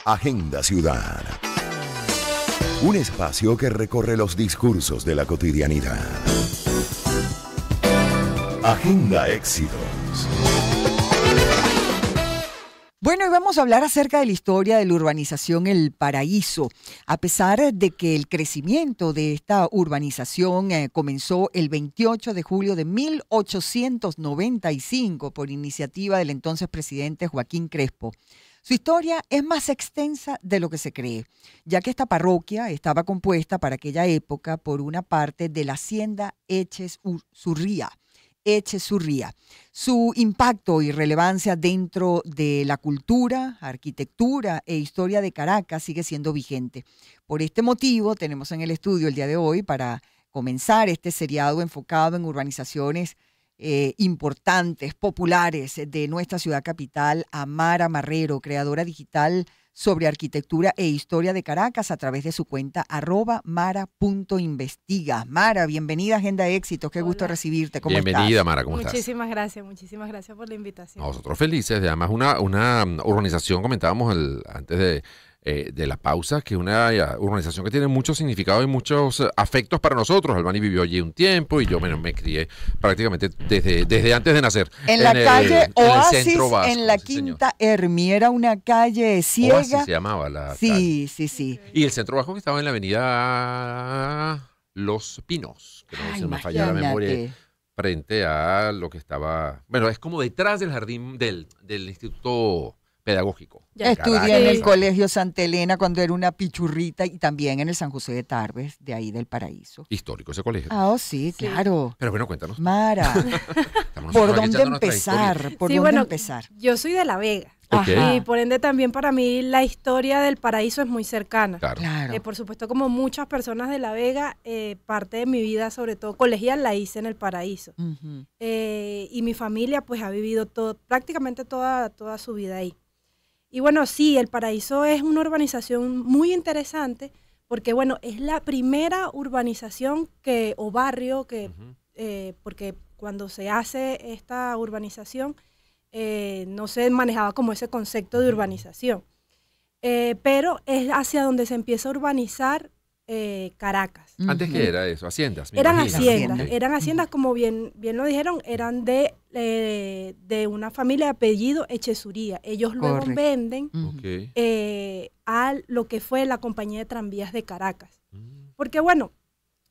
Agenda Ciudad. Un espacio que recorre los discursos de la cotidianidad. Agenda Éxitos. Bueno, y vamos a hablar acerca de la historia de la urbanización El Paraíso. A pesar de que el crecimiento de esta urbanización comenzó el 28 de julio de 1895 por iniciativa del entonces presidente Joaquín Crespo, su historia es más extensa de lo que se cree, ya que esta parroquia estaba compuesta para aquella época por una parte de la hacienda Echezurría. Su impacto y relevancia dentro de la cultura, arquitectura e historia de Caracas sigue siendo vigente. Por este motivo, tenemos en el estudio el día de hoy para comenzar este seriado enfocado en urbanizaciones importantes, populares de nuestra ciudad capital, a Mara Marrero, creadora digital sobre arquitectura e historia de Caracas a través de su cuenta @mara.investiga. Mara, bienvenida a Agenda Éxitos, qué gusto recibirte. ¿Cómo Bienvenida, estás? Mara, ¿cómo estás? Muchísimas gracias por la invitación. Nosotros felices, además una urbanización, comentábamos antes de la pausa, que es una urbanización que tiene mucho significado y muchos afectos para nosotros. Albani vivió allí un tiempo y yo me crié prácticamente desde antes de nacer. En la calle Oasis, el centro vasco, en la sí, Quinta Hermi, era una calle ciega. Oasis se llamaba la Sí, calle. sí. Y el centro vasco que estaba en la avenida Los Pinos, que no se me falla la memoria, frente a lo que estaba, bueno, es como detrás del jardín del Instituto Pedagógico. Estudié en el Colegio Santa Elena cuando era una pichurrita y también en el San José de Tarbes, de ahí del Paraíso. Histórico ese colegio. Sí, claro. Pero bueno, cuéntanos. Mara, ¿por dónde empezar? ¿Por dónde empezar? Yo soy de La Vega. Okay. Y por ende también para mí la historia del Paraíso es muy cercana. Claro. Por supuesto, como muchas personas de La Vega, parte de mi vida, sobre todo colegial, la hice en el Paraíso. Uh-huh. Y mi familia pues ha vivido prácticamente toda su vida ahí. Y bueno, sí, el Paraíso es una urbanización muy interesante porque, bueno, es la primera urbanización o barrio porque cuando se hace esta urbanización no se manejaba como ese concepto de urbanización. Pero es hacia donde se empieza a urbanizar Caracas. ¿Antes qué era eso? Haciendas. Eran haciendas, como bien lo dijeron, eran de una familia de apellido Echezurría. Ellos luego venden a lo que fue la compañía de tranvías de Caracas. Porque bueno,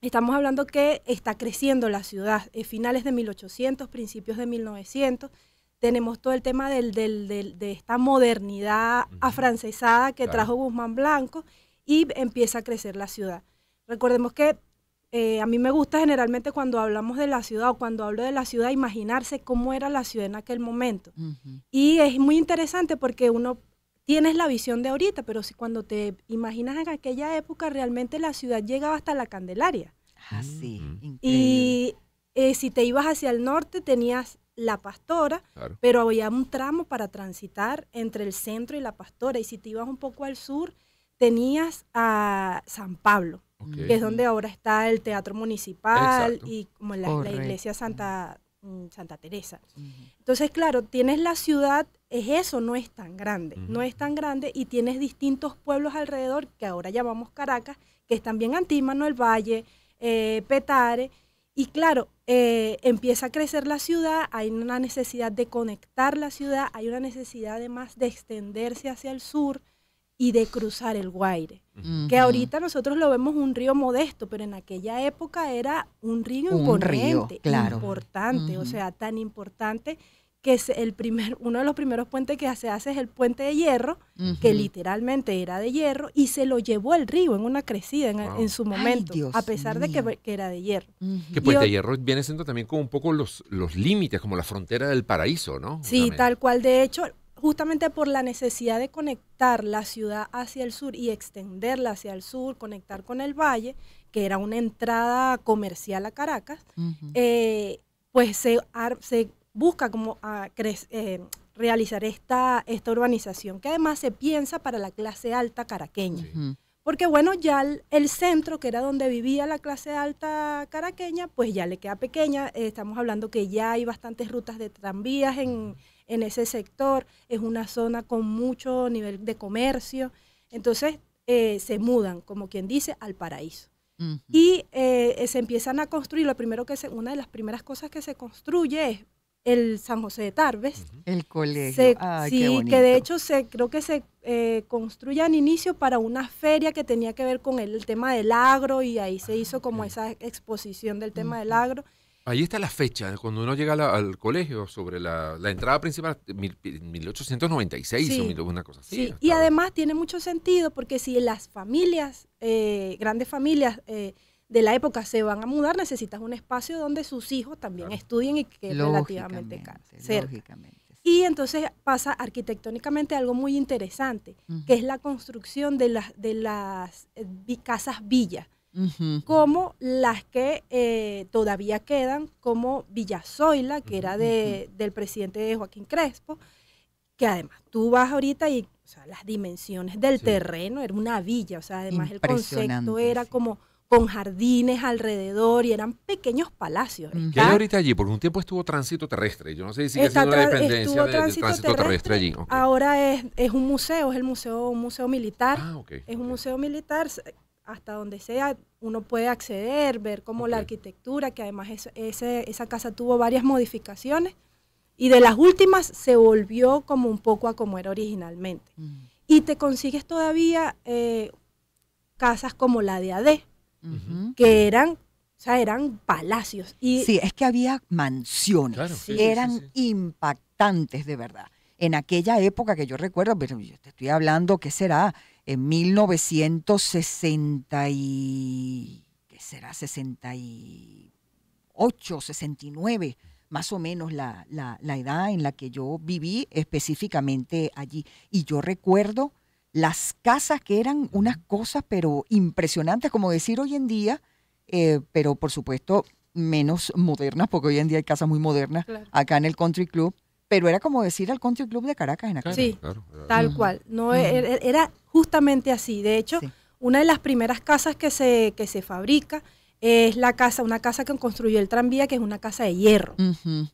estamos hablando que está creciendo la ciudad. Finales de 1800, principios de 1900, tenemos todo el tema de esta modernidad afrancesada que trajo Guzmán Blanco y empieza a crecer la ciudad. Recordemos que a mí me gusta generalmente cuando hablamos de la ciudad o cuando hablo de la ciudad imaginarse cómo era la ciudad en aquel momento. Uh-huh. Y es muy interesante porque uno tienes la visión de ahorita, pero cuando te imaginas en aquella época realmente la ciudad llegaba hasta la Candelaria. Sí, increíble. Y si te ibas hacia el norte tenías La Pastora, pero había un tramo para transitar entre el centro y La Pastora. Y si te ibas un poco al sur, tenías a San Pablo, que es donde ahora está el Teatro Municipal. Exacto. Y como la iglesia Santa Teresa. Entonces, claro, tienes la ciudad, no es tan grande, y tienes distintos pueblos alrededor, que ahora llamamos Caracas, que están bien Antímano, El Valle, Petare, y claro, empieza a crecer la ciudad, hay una necesidad de conectar la ciudad, hay una necesidad además de extenderse hacia el sur y de cruzar el Guaire, que ahorita nosotros lo vemos un río modesto, pero en aquella época era un río imponente, importante, o sea, tan importante que es uno de los primeros puentes que se hace es el Puente de Hierro, que literalmente era de hierro, y se lo llevó el río en una crecida en su momento, a pesar de que era de hierro. Que Puente de Hierro viene siendo también como un poco los límites, como la frontera del Paraíso, ¿no? Sí, tal cual. De hecho, justamente por la necesidad de conectar la ciudad hacia el sur y extenderla hacia el sur, conectar con el valle, que era una entrada comercial a Caracas, pues se busca como realizar esta urbanización, que además se piensa para la clase alta caraqueña. Porque bueno, ya el centro, que era donde vivía la clase alta caraqueña, pues ya le queda pequeña. Estamos hablando que ya hay bastantes rutas de tranvías en en ese sector, es una zona con mucho nivel de comercio, entonces se mudan, como quien dice, al Paraíso. Y se empiezan a construir, una de las primeras cosas que se construye es el San José de Tarbes. El colegio. Sí, que de hecho creo que se construye al inicio para una feria que tenía que ver con el tema del agro, y ahí se hizo como esa exposición del tema del agro. Ahí está la fecha, cuando uno llega al colegio, sobre la entrada principal, 1896 sí, o una cosa así. Sí, y además tiene mucho sentido porque si las familias, grandes familias de la época se van a mudar, necesitas un espacio donde sus hijos también estudien y que es relativamente cerca. Y entonces pasa arquitectónicamente algo muy interesante, que es la construcción de las casas villas. Como las que todavía quedan, como Villa Zoila, que era del presidente Joaquín Crespo, que además tú vas ahorita y, o sea, las dimensiones del terreno, era una villa, o sea, además el concepto era como con jardines alrededor y eran pequeños palacios. ¿Qué hay ahorita allí? Porque un tiempo estuvo tránsito terrestre, yo no sé si sigue siendo la dependencia del tránsito terrestre allí. Okay. Ahora es un museo, es un museo militar, es un museo militar. Hasta donde sea, uno puede acceder, ver cómo la arquitectura, que además esa casa tuvo varias modificaciones, y de las últimas se volvió como un poco a como era originalmente. Y te consigues todavía casas como la de AD, que eran palacios. Y sí, es que había mansiones, claro, eran impactantes de verdad. En aquella época que yo recuerdo, pero yo te estoy hablando, ¿qué será? En 1960 ¿qué será? 68, 69, más o menos la edad en la que yo viví específicamente allí. Y yo recuerdo las casas que eran unas cosas, pero impresionantes, como decir hoy en día, pero por supuesto menos modernas, porque hoy en día hay casas muy modernas acá en el Country Club. Pero era como decir al Country Club de Caracas en aquel momento. Sí, tal cual. No, era justamente así. De hecho, una de las primeras casas que se fabrica es una casa que construyó el tranvía, que es una casa de hierro,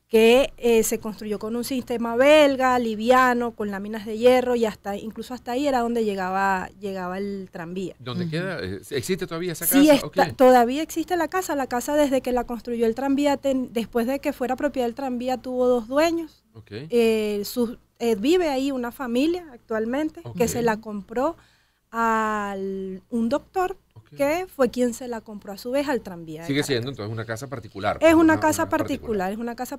que se construyó con un sistema belga, liviano, con láminas de hierro, y incluso hasta ahí era donde llegaba el tranvía. ¿Dónde queda? ¿Existe todavía esa casa? Sí, todavía existe la casa. La casa, desde que la construyó el tranvía, después de que fuera propiedad del tranvía, tuvo 2 dueños. Vive ahí una familia actualmente que se la compró a un doctor que fue quien se la compró a su vez al tranvía. Sigue siendo entonces una casa particular. Es una casa particular, la casa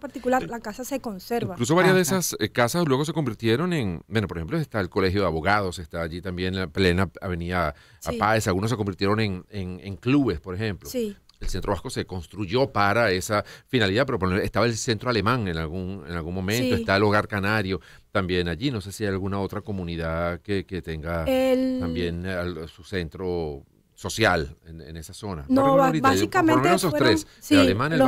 se conserva. Incluso varias de esas casas luego se convirtieron en, bueno, por ejemplo, está el Colegio de Abogados, está allí también la plena avenida Páez, algunos se convirtieron en clubes, por ejemplo. Sí. El Centro Vasco se construyó para esa finalidad, pero por ejemplo, estaba el Centro Alemán en algún momento, está el Hogar Canario también allí. No sé si hay alguna otra comunidad que tenga también su centro social en esa zona. No, básicamente por esos tres, el alemán, el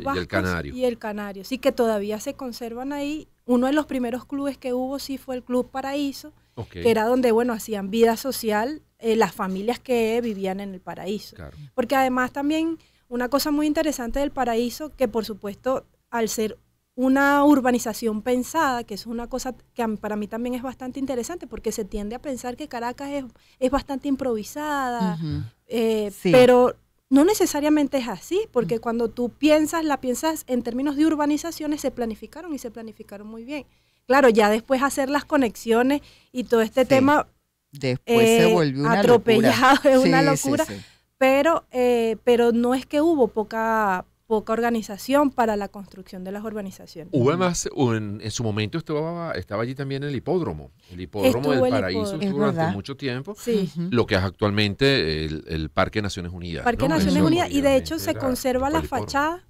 vasco y el canario. Y el canario, sí, que todavía se conservan ahí. Uno de los primeros clubes que hubo sí fue el Club Paraíso, que era donde, bueno, hacían vida social las familias que vivían en el Paraíso. Claro. Porque además también una cosa muy interesante del Paraíso, que por supuesto al ser una urbanización pensada, que es una cosa que para mí también es bastante interesante, porque se tiende a pensar que Caracas es bastante improvisada, pero no necesariamente es así, porque cuando tú la piensas en términos de urbanizaciones, se planificaron muy bien. Claro, ya después hacer las conexiones y todo este tema después se volvió una atropellado, locura. Es una locura, pero no es que hubo poca organización para la construcción de las urbanizaciones. Hubo además, en su momento estaba allí también el hipódromo del Paraíso, estuvo durante mucho tiempo, lo que es actualmente el Parque Naciones Unidas. Parque Naciones Unidas, y de hecho se conserva la fachada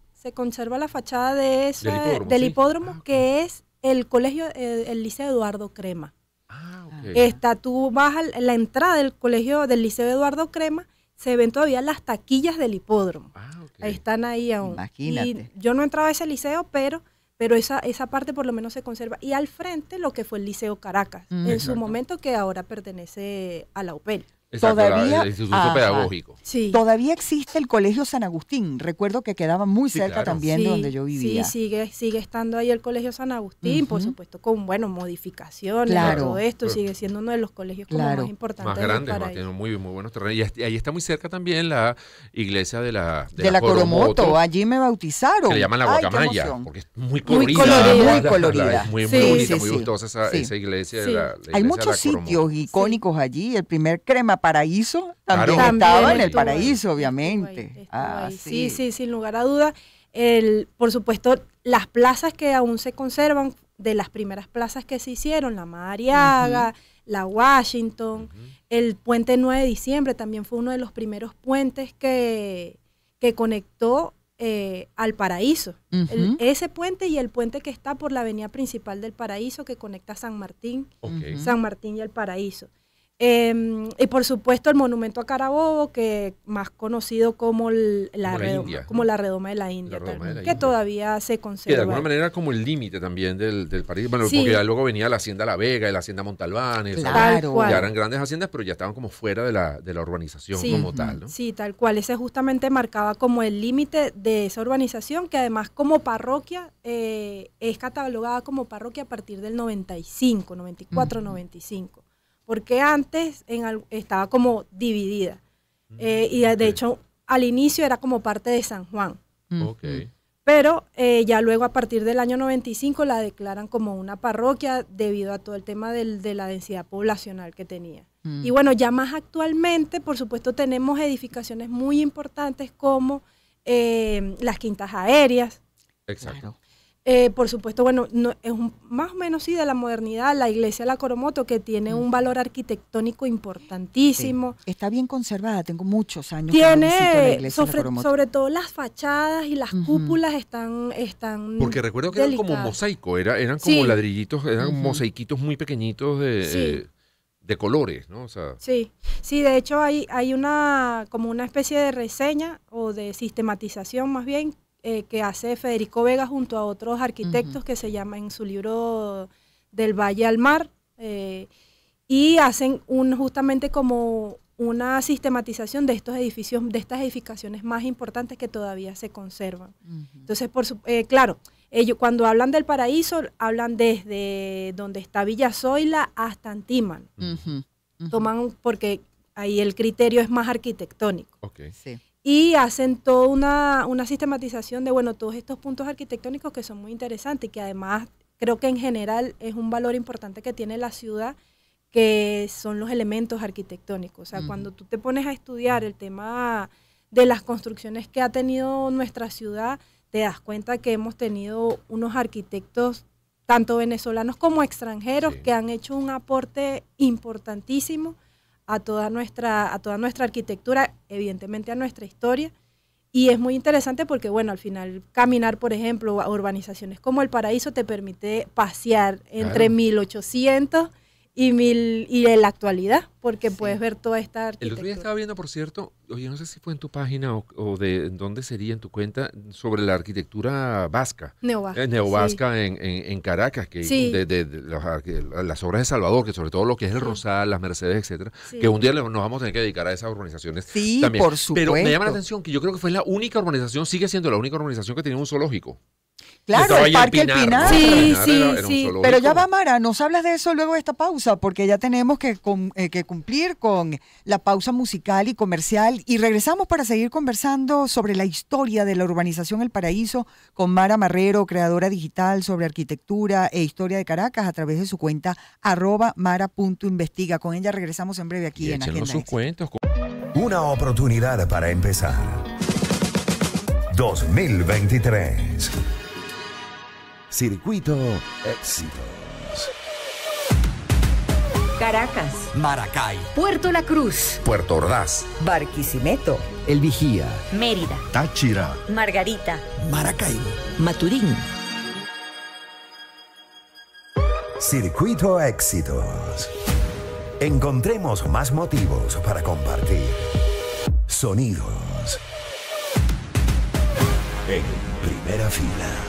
del hipódromo, que es el colegio, el Liceo Eduardo Crema. Tú vas a la entrada del colegio del Liceo Eduardo Crema, se ven todavía las taquillas del hipódromo. Están ahí aún. Imagínate. Y yo no entraba a ese liceo, pero esa parte por lo menos se conserva. Y al frente lo que fue el Liceo Caracas, en su momento, que ahora pertenece a la UPEL. Exacto, Todavía, el Instituto Pedagógico. Sí. Todavía existe el Colegio San Agustín. Recuerdo que quedaba muy cerca claro. también de donde yo vivía. Sí, sigue estando ahí el Colegio San Agustín, por supuesto, con, modificaciones, todo esto, sigue siendo uno de los colegios como más importantes. Más grandes, tiene muy buenos terrenos. Y ahí está muy cerca también la iglesia de la Coromoto. Allí me bautizaron. Que le llaman la Guacamaya, porque es muy colorida. Muy colorida. Muy bonita, muy gustosa esa iglesia. Sí. La iglesia hay muchos sitios icónicos allí. El primer Crema Paraíso también estaba en el Paraíso, obviamente. Sí, sin lugar a dudas. Por supuesto, las plazas que aún se conservan, de las primeras plazas que se hicieron, la Madariaga, la Washington, el puente 9 de diciembre también fue uno de los primeros puentes que conectó al Paraíso. Ese puente y el puente que está por la avenida principal del Paraíso que conecta San Martín y el Paraíso. Y por supuesto el monumento a Carabobo, que más conocido como la redoma de la India, que todavía se conserva. Que de alguna manera como el límite también del país, porque ya luego venía la Hacienda La Vega y la Hacienda Montalbán, ya eran grandes haciendas, pero ya estaban como fuera de la urbanización como tal, ¿no? Sí, tal cual, ese justamente marcaba como el límite de esa urbanización, que además como parroquia es catalogada como parroquia a partir del 95, 94, 95. Porque antes estaba como dividida. Y de hecho, al inicio era como parte de San Juan. Pero ya luego, a partir del año 95, la declaran como una parroquia debido a todo el tema de la densidad poblacional que tenía. Y bueno, ya más actualmente, por supuesto, tenemos edificaciones muy importantes como las quintas aéreas. Exacto. Por supuesto, bueno, es más o menos de la modernidad, la iglesia de la Coromoto, que tiene un valor arquitectónico importantísimo. Sí. Está bien conservada, tengo muchos años tiene, que no visito la iglesia de la Coromoto. Sobre todo las fachadas y las cúpulas están porque recuerdo que delicadas. eran como mosaico, eran como ladrillitos, eran mosaiquitos muy pequeñitos de colores, ¿no? O sea, sí, de hecho hay como una especie de reseña o de sistematización más bien, que hace Federico Vega junto a otros arquitectos que se llama en su libro Del Valle al Mar, y hacen justamente como una sistematización de estos edificios, de estas edificaciones más importantes que todavía se conservan. Entonces, claro, ellos cuando hablan del Paraíso, hablan desde donde está Villa Zoila hasta Antiman. Toman, porque ahí el criterio es más arquitectónico. Sí. Y hacen toda una sistematización de, todos estos puntos arquitectónicos que son muy interesantes y que además creo que en general es un valor importante que tiene la ciudad, que son los elementos arquitectónicos. O sea, cuando tú te pones a estudiar el tema de las construcciones que ha tenido nuestra ciudad, te das cuenta que hemos tenido unos arquitectos, tanto venezolanos como extranjeros, que han hecho un aporte importantísimo a toda nuestra arquitectura, evidentemente a nuestra historia, y es muy interesante porque, al final caminar, por ejemplo, a urbanizaciones como el Paraíso te permite pasear entre 1800 y en la actualidad, porque puedes ver toda esta arquitectura. El otro día estaba viendo, por cierto, oye, no sé si fue en tu página o de dónde sería en tu cuenta, sobre la arquitectura vasca. Neovasca en Caracas, que de las obras de Salvador, que sobre todo lo que es el Rosal, las Mercedes, etcétera, que un día nos vamos a tener que dedicar a esas urbanizaciones también. Por supuesto. Pero me llama la atención que yo creo que fue la única urbanización, sigue siendo la única urbanización que tenía un zoológico. Claro, el Parque El Pinar. Sí. Pero ya va, Mara, nos hablas de eso luego de esta pausa, porque ya tenemos que cumplir con la pausa musical y comercial, y regresamos para seguir conversando sobre la historia de la urbanización El Paraíso con Mara Marrero, creadora digital sobre arquitectura e historia de Caracas, a través de su cuenta @mara.investiga. Con ella regresamos en breve aquí en Agenda sus cuentos. Una oportunidad para empezar. 2023. Circuito Éxitos. Caracas, Maracay, Puerto La Cruz, Puerto Ordaz, Barquisimeto, El Vigía, Mérida, Táchira, Margarita, Maracaibo, Maturín. Circuito Éxitos. Encontremos más motivos para compartir. Sonidos. En primera fila.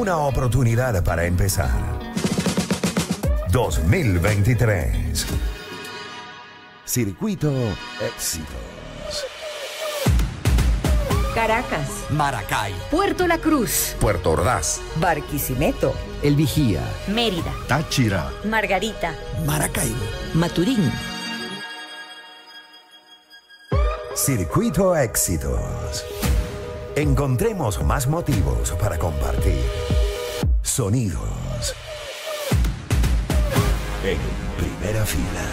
Una oportunidad para empezar. 2023. Circuito Éxitos. Caracas, Maracay, Puerto La Cruz, Puerto Ordaz, Barquisimeto, El Vigía, Mérida, Táchira, Margarita, Maracaibo, Maturín. Circuito Éxitos. Encontremos más motivos para compartir. Sonidos. En primera fila.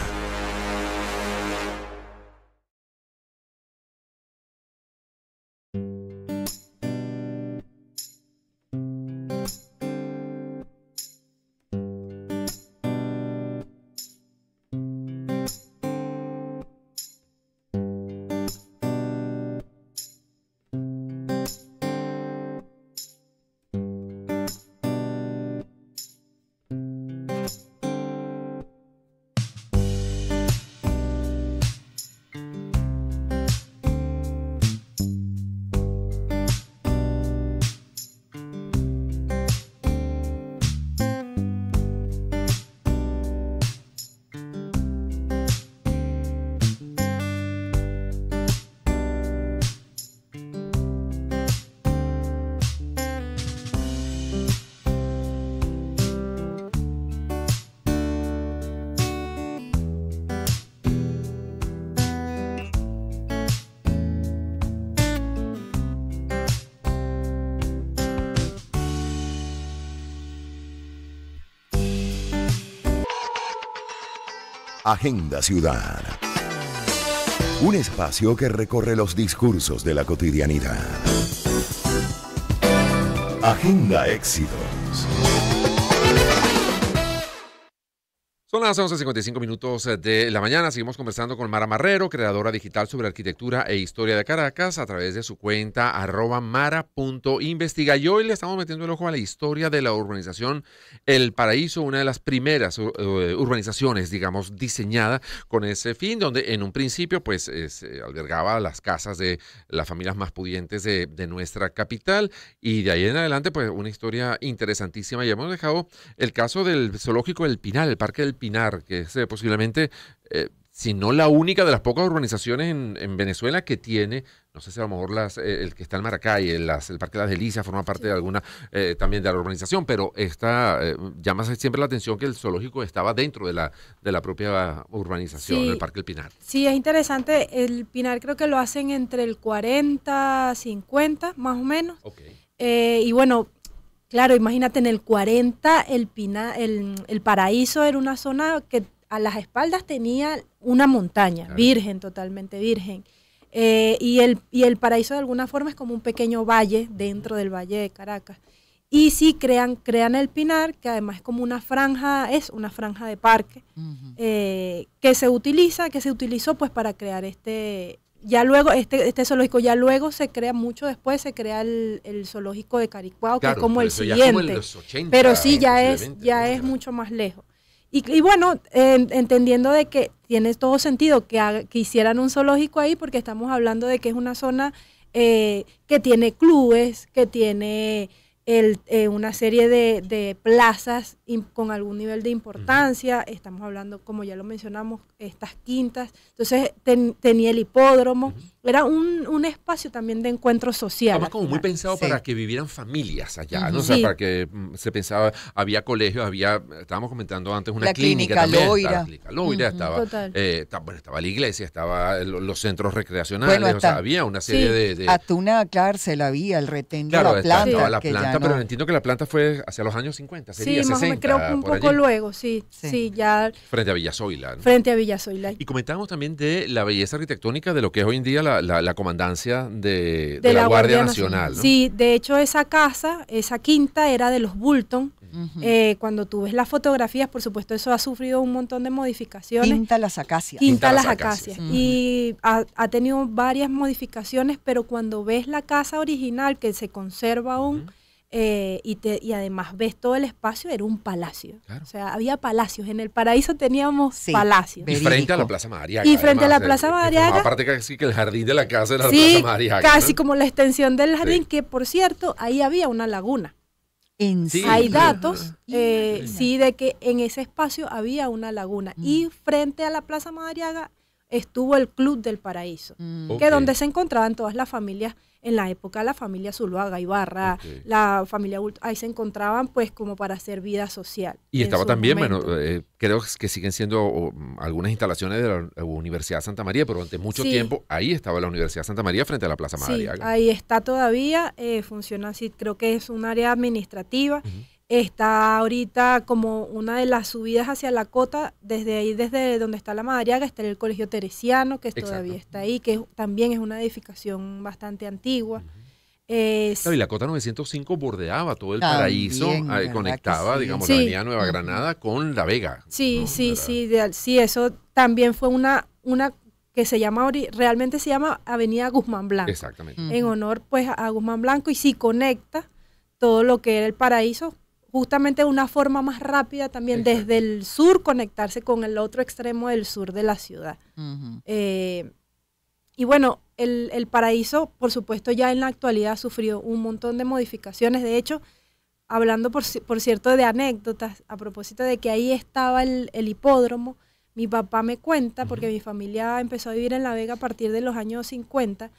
Agenda Ciudad. Un espacio que recorre los discursos de la cotidianidad. Agenda Éxitos. Son las 11:55 minutos de la mañana. Seguimos conversando con Mara Marrero, creadora digital sobre arquitectura e historia de Caracas, a través de su cuenta @mara.investiga. Y hoy le estamos metiendo el ojo a la historia de la urbanización El Paraíso, una de las primeras urbanizaciones, digamos, diseñada con ese fin, donde en un principio pues albergaba las casas de las familias más pudientes de nuestra capital. Y de ahí en adelante pues una historia interesantísima. Y hemos dejado el caso del zoológico del Pinar, el Parque del Pinar, que es posiblemente, si no la única de las pocas urbanizaciones en Venezuela que tiene, no sé si a lo mejor el que está en Maracay, el Parque de las Delicias forma parte de alguna también de la urbanización, pero esta llama siempre la atención que el zoológico estaba dentro de la propia urbanización, Sí. el Parque del Pinar. Sí, es interesante. El Pinar creo que lo hacen entre el 40, 50, más o menos. Okay. Y bueno, claro, imagínate, en el 40 el Paraíso era una zona que a las espaldas tenía una montaña, claro, virgen, totalmente virgen. Y el Paraíso de alguna forma es como un pequeño valle dentro del Valle de Caracas. Y sí crean el Pinar, que además es como una franja de parque, que se utilizó pues para crear ya luego este zoológico, ya luego se crea, mucho después se crea el zoológico de Caricuao, Claro, que es como el eso ya siguiente, como en los 80, pero sí ya es posiblemente, mucho más lejos. Y bueno, entendiendo de que tiene todo sentido que hicieran un zoológico ahí, porque estamos hablando de que es una zona que tiene clubes, que tiene una serie de plazas con algún nivel de importancia. Estamos hablando, como ya lo mencionamos, estas quintas. Entonces tenía el hipódromo. Era un espacio también de encuentro social. Además, como muy pensado para que vivieran familias allá, ¿no? O sea, para que se pensaba, había colegios, estábamos comentando antes, una La clínica clínica también. Loira. La clínica Loira, estaba la iglesia, estaba los centros recreacionales, Bueno, o sea, había una serie de... Hasta una cárcel había, el retén de Claro, la planta. estaba la que planta, ya pero no... entiendo que la planta fue hacia los años 50, sería Sí, más 60, o menos, creo un por poco allí, luego, sí, ya frente a Villa Zoila, ¿no? frente a Villa Zoila. Y comentábamos también de la belleza arquitectónica de lo que es hoy en día la comandancia de la Guardia Nacional, ¿no? Sí, de hecho esa quinta era de los Bulton. Cuando tú ves las fotografías, por supuesto, eso ha sufrido un montón de modificaciones. Quinta Las Acacias. Quinta Las Acacias. Y ha tenido varias modificaciones, pero cuando ves la casa original, que se conserva aún, y además ves todo el espacio, era un palacio. Claro. O sea, había palacios. En El Paraíso teníamos palacios. Y frente a la Plaza Madariaga. Y frente a la Plaza Madariaga. Aparte casi que el jardín de la casa era la Plaza Madariaga. Casi como la extensión del jardín, que por cierto, ahí había una laguna. Sí. Hay datos, sí, de que en ese espacio había una laguna. Y frente a la Plaza Madariaga estuvo el Club del Paraíso, que es donde se encontraban todas las familias, en la época la familia Zuluaga, Ibarra, la familia ahí se encontraban pues como para hacer vida social. Y estaba también, bueno, creo que siguen siendo algunas instalaciones de la Universidad de Santa María, pero durante mucho tiempo ahí estaba la Universidad de Santa María frente a la Plaza Madariaga. Ahí está todavía, funciona así, creo que es un área administrativa. Está ahorita como una de las subidas hacia la cota, desde ahí, desde donde está la Madariaga, está el Colegio Teresiano, que todavía está ahí, que también es una edificación bastante antigua. Y la cota 905 bordeaba todo el Paraíso, conectaba, digamos, la avenida Nueva Granada con La Vega. Sí, ¿no? Sí, eso también fue una que se llama, realmente se llama Avenida Guzmán Blanco. Exactamente. En honor pues a Guzmán Blanco, y sí conecta todo lo que era el Paraíso, justamente una forma más rápida también desde el sur conectarse con el otro extremo del sur de la ciudad. Y bueno, el Paraíso, por supuesto, ya en la actualidad sufrió un montón de modificaciones. De hecho, hablando por cierto de anécdotas, a propósito de que ahí estaba el hipódromo, mi papá me cuenta, porque mi familia empezó a vivir en La Vega a partir de los años 50,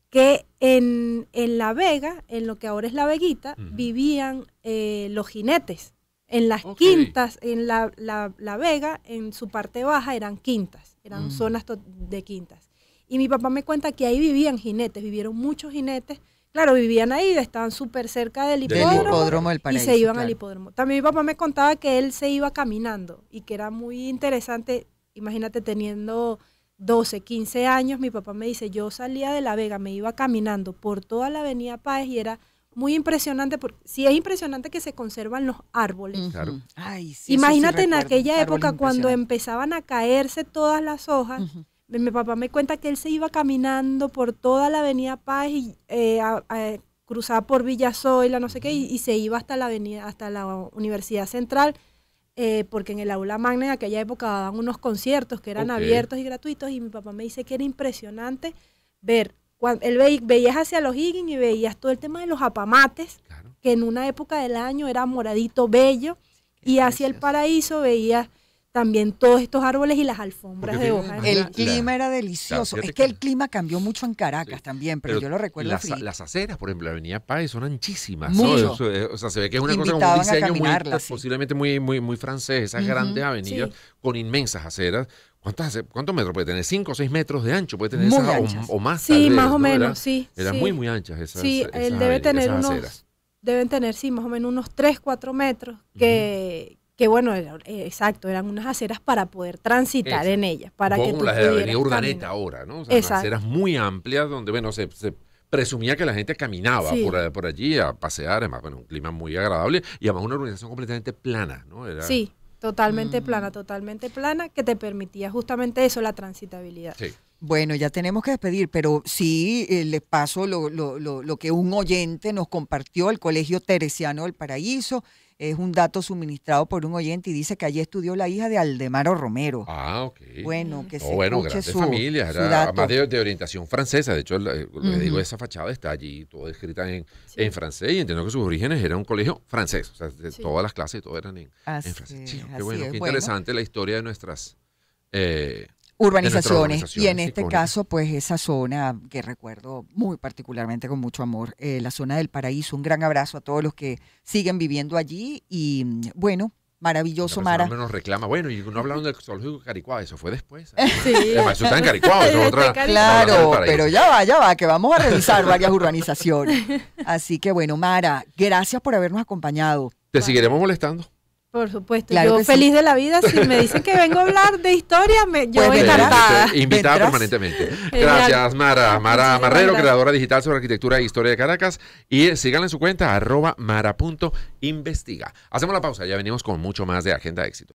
que en La Vega, en lo que ahora es La Veguita, vivían los jinetes. En las quintas, en la Vega, en su parte baja eran quintas, eran zonas de quintas. Y mi papá me cuenta que ahí vivían jinetes, vivieron muchos jinetes. Claro, vivían ahí, estaban súper cerca del hipódromo del Paraíso, y se iban al hipódromo. También mi papá me contaba que él se iba caminando y que era muy interesante, imagínate teniendo 12, 15 años, mi papá me dice, yo salía de La Vega, me iba caminando por toda la avenida Páez y era muy impresionante, porque sí es impresionante que se conservan los árboles. Claro. Ay, sí, imagínate en aquella época cuando empezaban a caerse todas las hojas, mi papá me cuenta que él se iba caminando por toda la avenida Páez y cruzaba por Villa Zoila, no sé qué, y se iba hasta la avenida, hasta la Universidad Central, porque en el aula magna en aquella época daban unos conciertos que eran abiertos y gratuitos, y mi papá me dice que era impresionante ver, cuando él veías hacia los Higgins y veías todo el tema de los apamates, que en una época del año era moradito bello, y hacia el Paraíso veías también todos estos árboles y las alfombras de hojas. El clima era delicioso. Es que el clima cambió mucho en Caracas también, pero yo lo recuerdo las aceras, por ejemplo, la avenida Páez son anchísimas. Mucho. O sea, se ve que es una cosa como un diseño posiblemente muy francés, esas grandes avenidas con inmensas aceras. ¿Cuántos metros puede tener? 5 o 6 metros de ancho, puede tener esas o más. Sí, más o menos, sí. Eran muy anchas esas. Sí, él debe tener deben tener, sí, más o menos unos 3, 4 metros, que bueno, exacto, eran unas aceras para poder transitar en ellas, para que tú las de pudieras Avenida Urdaneta caminar. ahora, ¿no? O sea, unas aceras muy amplias donde, bueno, se presumía que la gente caminaba por allí a pasear, además, bueno, un clima muy agradable y además una urbanización completamente plana, ¿no? Sí, totalmente plana, que te permitía justamente eso, la transitabilidad. Sí. Bueno, ya tenemos que despedir, pero sí les paso lo que un oyente nos compartió, el Colegio Teresiano del Paraíso. Es un dato suministrado por un oyente y dice que allí estudió la hija de Aldemaro Romero. Ah, ok. Bueno, que se grandes escuche familias, su era dato. además de orientación francesa. De hecho, le digo, esa fachada está allí, toda escrita en francés, y entiendo que sus orígenes era un colegio francés. O sea, todas las clases y todo eran en francés. Sí, qué bueno, qué interesante la historia de nuestras urbanizaciones. Y en este caso, pues esa zona que recuerdo muy particularmente con mucho amor, la zona del Paraíso. Un gran abrazo a todos los que siguen viviendo allí y bueno, maravilloso, Mara. Nos reclama, bueno, y no hablaron del zoológico de Caricuao, eso fue después. Sí. Además, eso está en Caricuao, eso es otra. Claro, pero ya va, que vamos a revisar varias urbanizaciones. Así que bueno, Mara, gracias por habernos acompañado. Te seguiremos molestando. Por supuesto, claro yo feliz de la vida. Si me dicen que vengo a hablar de historia, yo Pues encantada. Invitada permanentemente. Gracias, Mara. Mara Marrero, creadora digital sobre arquitectura e historia de Caracas. Y síganla en su cuenta, @mara.investiga. Hacemos la pausa, ya venimos con mucho más de Agenda Éxito.